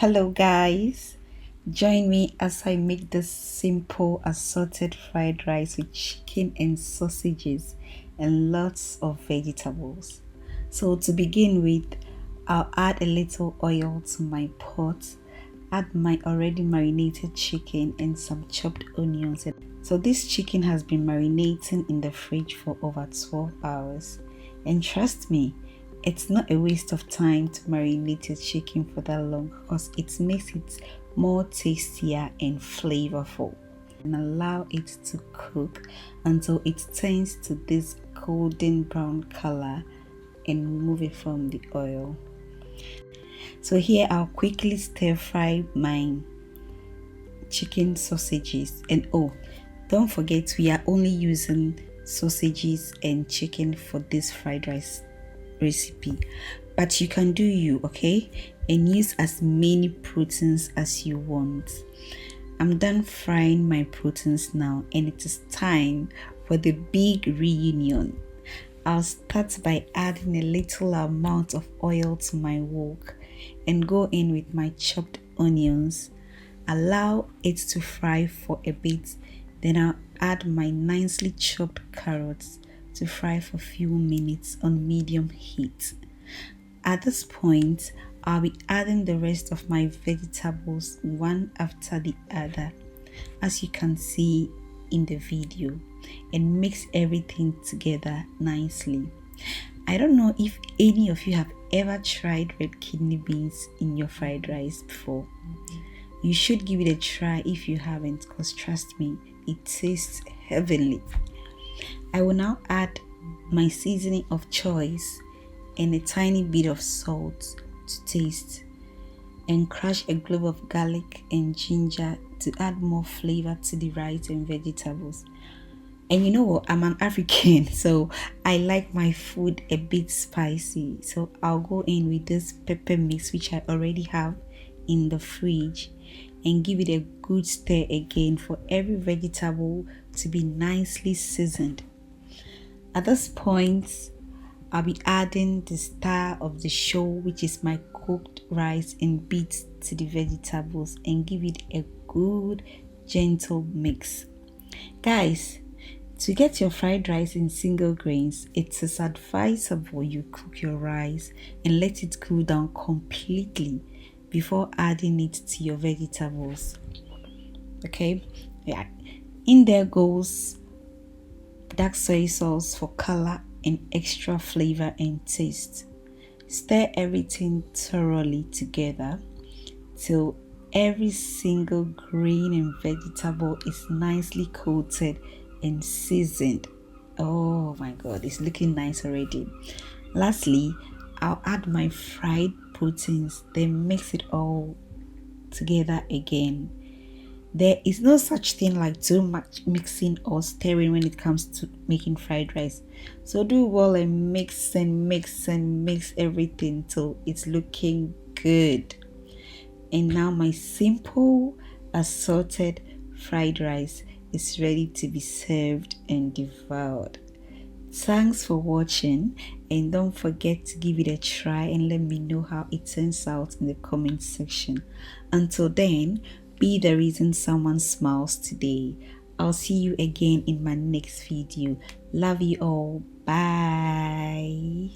Hello guys, join me as I make this simple assorted fried rice with chicken and sausages and lots of vegetables. So to begin with, I'll add a little oil to my pot, add my already marinated chicken and some chopped onions. So this chicken has been marinating in the fridge for over 12 hours, and trust me, it's not a waste of time to marinate your chicken for that long because it makes it more tastier and flavorful. And allow it to cook until it turns to this golden brown color and remove it from the oil. So here I'll quickly stir fry my chicken sausages, and don't forget we are only using sausages and chicken for this fried rice recipe, but you can do you, okay, and use as many proteins as you want. I'm done frying my proteins now, and it is time for the big reunion. I'll start by adding a little amount of oil to my wok and go in with my chopped onions. Allow it to fry for a bit, then I'll add my nicely chopped carrots to fry for a few minutes on medium heat. At this point, I'll be adding the rest of my vegetables one after the other, as you can see in the video, and mix everything together nicely. I don't know if any of you have ever tried red kidney beans in your fried rice before. You should give it a try if you haven't, because trust me, it tastes heavenly. I will now add my seasoning of choice and a tiny bit of salt to taste, and crush a clove of garlic and ginger to add more flavor to the rice and vegetables. And you know what, I'm an African, so I like my food a bit spicy, so I'll go in with this pepper mix which I already have in the fridge and give it a good stir again for every vegetable to be nicely seasoned. At this point, I'll be adding the star of the show, which is my cooked rice and beets, to the vegetables and give it a good gentle mix. Guys, to get your fried rice in single grains, it is advisable you cook your rice and let it cool down completely before adding it to your vegetables. Okay, yeah, in there goes dark soy sauce for color and extra flavor and taste. Stir everything thoroughly together till every single grain and vegetable is nicely coated and seasoned. Oh my god, it's looking nice already. Lastly, I'll add my fried proteins, then mix it all together again. There is no such thing like too much mixing or stirring when it comes to making fried rice. So do well and mix and mix and mix everything till it's looking good. And now my simple assorted fried rice is ready to be served and devoured. Thanks for watching, and don't forget to give it a try and let me know how it turns out in the comment section. Until then, be the reason someone smiles today. I'll see you again in my next video. Love you all. Bye.